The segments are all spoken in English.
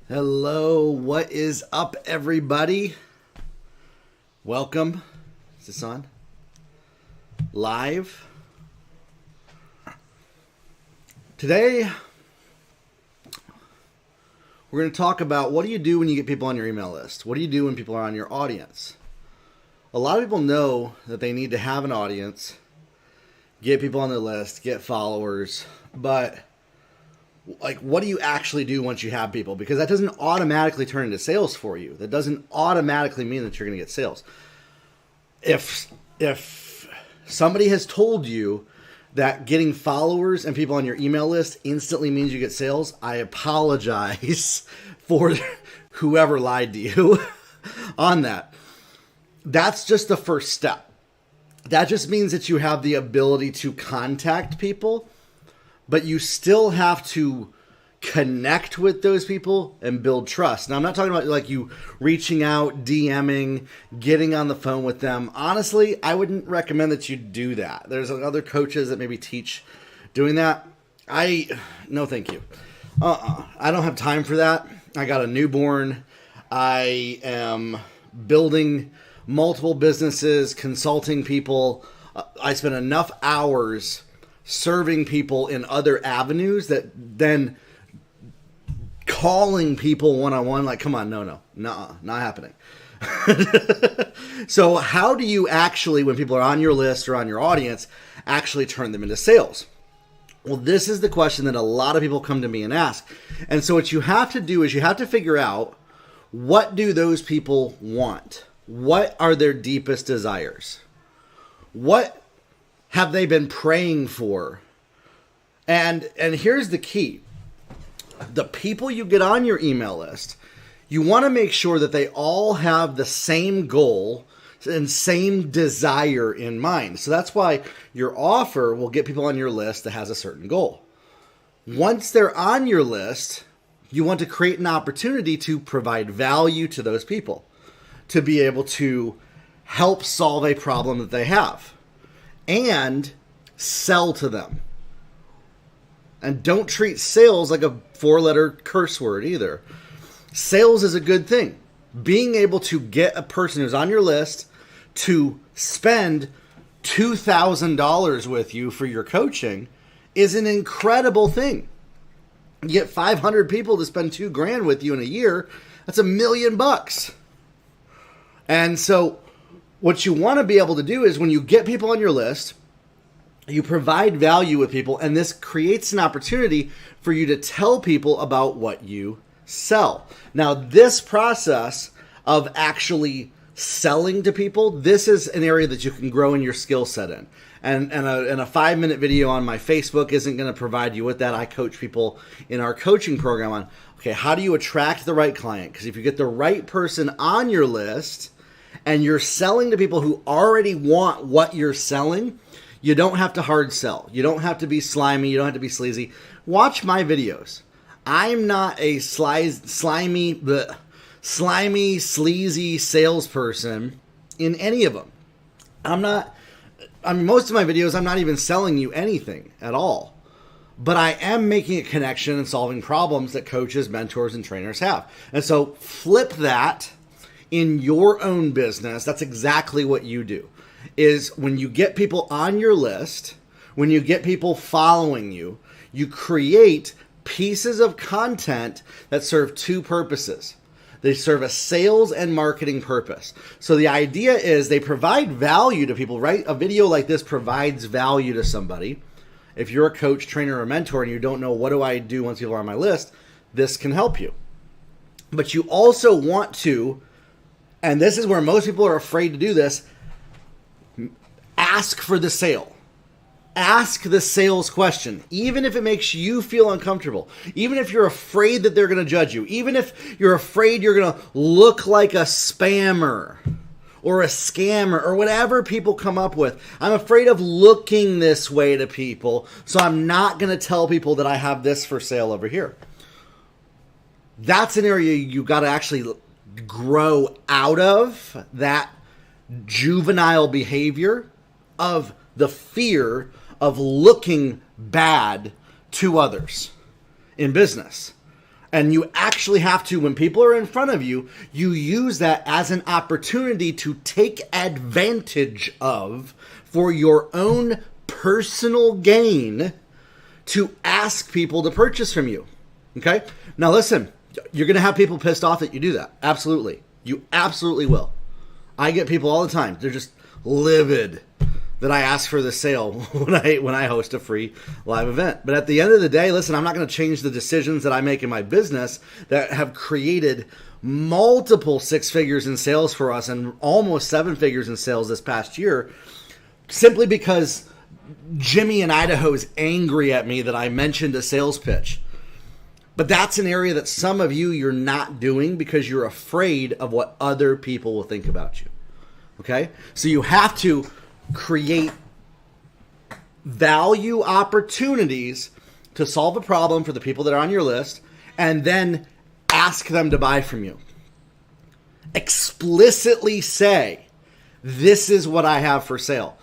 Hello, what is up, everybody? Welcome. Is this on? Live. Today, we're going to talk about what do you do when you get people on your email list? What do you do when people are on your audience? A lot of people know that they need to have an audience, get people on their list, get followers, but what do you actually do once you have people? Because that doesn't automatically turn into sales for you. That doesn't automatically mean that you're going to get sales. If somebody has told you that getting followers and people on your email list instantly means you get sales, I apologize for whoever lied to you on that. That's just the first step. That just means that you have the ability to contact people, but you still have to connect with those people and build trust. Now, I'm not talking about like you reaching out, DMing, getting on the phone with them. Honestly, I wouldn't recommend that you do that. There's other coaches that maybe teach doing that. No, thank you. I don't have time for that. I got a newborn. I am building multiple businesses, consulting people. I spend enough hours serving people in other avenues that then calling people one-on-one, like, come on, no, not happening. So how do you actually, when people are on your list or on your audience, actually turn them into sales? Well, this is the question that a lot of people come to me and ask. And so what you have to do is you have to figure out, what do those people want? What are their deepest desires? What have they been praying for? And here's the key. The people you get on your email list, you want to make sure that they all have the same goal and same desire in mind. So that's why your offer will get people on your list that has a certain goal. Once they're on your list, you want to create an opportunity to provide value to those people, to be able to help solve a problem that they have and sell to them. And don't treat sales like a four-letter curse word either. Sales is a good thing. Being able to get a person who's on your list to spend $2,000 with you for your coaching is an incredible thing. You get 500 people to spend $2,000 with you in a year, that's $1 million. And so what you want to be able to do is when you get people on your list, you provide value with people, and this creates an opportunity for you to tell people about what you sell. Now, this process of actually selling to people, this is an area that you can grow in your skill set in. And a 5-minute video on my Facebook isn't going to provide you with that. I coach people in our coaching program on, okay, how do you attract the right client? Because if you get the right person on your list and you're selling to people who already want what you're selling, you don't have to hard sell. You don't have to be slimy. You don't have to be sleazy. Watch my videos. I'm not a slimy, sleazy salesperson in any of them. Most of my videos, I'm not even selling you anything at all. But I am making a connection and solving problems that coaches, mentors, and trainers have. And so flip that in your own business. That's exactly what you do. Is when you get people on your list, when you get people following you, you create pieces of content that serve two purposes. They serve a sales and marketing purpose. So the idea is they provide value to people, right? A video like this provides value to somebody. If you're a coach, trainer, or mentor and you don't know what do I do once people are on my list, this can help you. But you also want to, and this is where most people are afraid to do this, ask for the sale. Ask the sales question, even if it makes you feel uncomfortable, even if you're afraid that they're going to judge you, even if you're afraid you're going to look like a spammer or a scammer or whatever people come up with. I'm afraid of looking this way to people, so I'm not going to tell people that I have this for sale over here. That's an area you got to actually grow out of, that juvenile behavior of the fear of looking bad to others in business. And you actually have to, when people are in front of you, you use that as an opportunity to take advantage of for your own personal gain to ask people to purchase from you. Okay? Now listen, you're going to have people pissed off that you do that. Absolutely. You absolutely will. I get people all the time. They're just livid that I ask for the sale when I host a free live event. But at the end of the day, listen, I'm not going to change the decisions that I make in my business that have created multiple 6 figures in sales for us and almost 7 figures in sales this past year, simply because Jimmy in Idaho is angry at me that I mentioned a sales pitch. But that's an area that some of you're not doing because you're afraid of what other people will think about you. Okay? So you have to create value opportunities to solve a problem for the people that are on your list and then ask them to buy from you. Explicitly say, this is what I have for sale.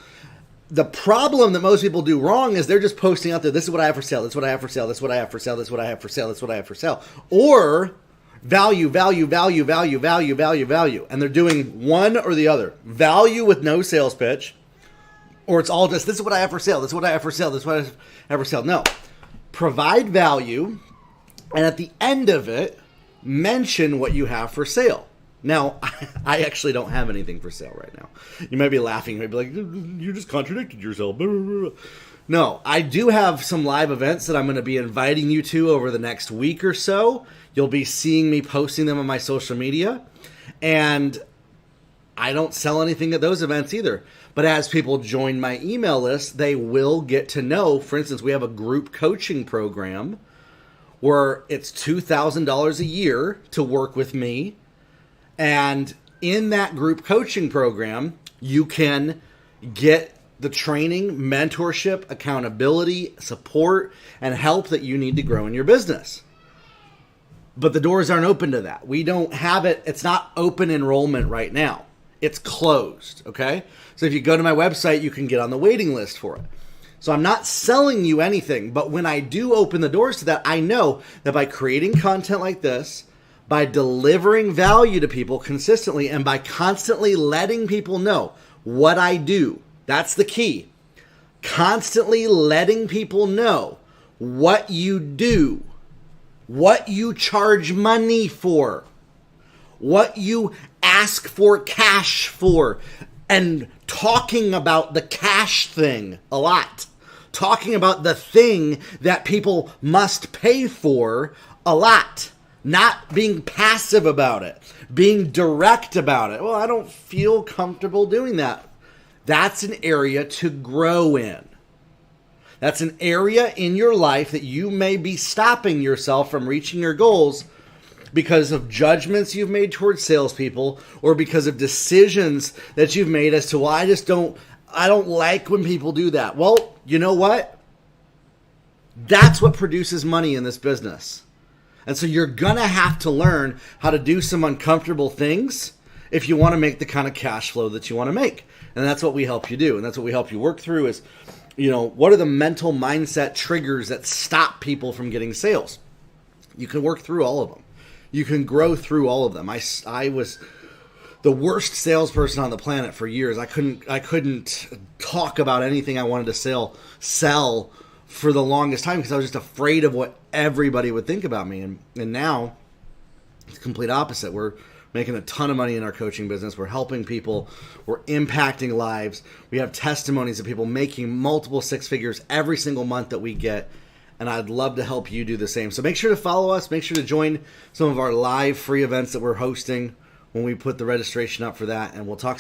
The problem that most people do wrong is they're just posting out there, this is what I have for sale, this is what I have for sale, this is what I have for sale, this is what I have for sale, this is what I have for sale. Or value, value, value, value, value, value, value. And they're doing one or the other. Value with no sales pitch, or it's all just, this is what I have for sale, this is what I have for sale, this is what I have for sale. No. Provide value, and at the end of it, mention what you have for sale. Now, I actually don't have anything for sale right now. You might be laughing. You might be like, you just contradicted yourself. No, I do have some live events that I'm going to be inviting you to over the next week or so. You'll be seeing me posting them on my social media. And I don't sell anything at those events either. But as people join my email list, they will get to know. For instance, we have a group coaching program where it's $2,000 a year to work with me. And in that group coaching program, you can get the training, mentorship, accountability, support, and help that you need to grow in your business. But the doors aren't open to that. We don't have it. It's not open enrollment right now. It's closed, okay? So if you go to my website, you can get on the waiting list for it. So I'm not selling you anything, but when I do open the doors to that, I know that by creating content like this, by delivering value to people consistently, and by constantly letting people know what I do. That's the key. Constantly letting people know what you do, what you charge money for, what you ask for cash for, and talking about the cash thing a lot. Talking about the thing that people must pay for a lot. Not being passive about it, being direct about it. Well, I don't feel comfortable doing that. That's an area to grow in. That's an area in your life that you may be stopping yourself from reaching your goals because of judgments you've made towards salespeople or because of decisions that you've made as to, well, I don't like when people do that. Well, you know what? That's what produces money in this business. And so you're going to have to learn how to do some uncomfortable things if you want to make the kind of cash flow that you want to make. And that's what we help you do. And that's what we help you work through is, what are the mental mindset triggers that stop people from getting sales? You can work through all of them. You can grow through all of them. I was the worst salesperson on the planet for years. I couldn't talk about anything I wanted to sell for the longest time because I was just afraid of what everybody would think about me. And now it's the complete opposite. We're making a ton of money in our coaching business. We're helping people. We're impacting lives. We have testimonies of people making multiple 6 figures every single month that we get. And I'd love to help you do the same. So make sure to follow us. Make sure to join some of our live free events that we're hosting when we put the registration up for that. And we'll talk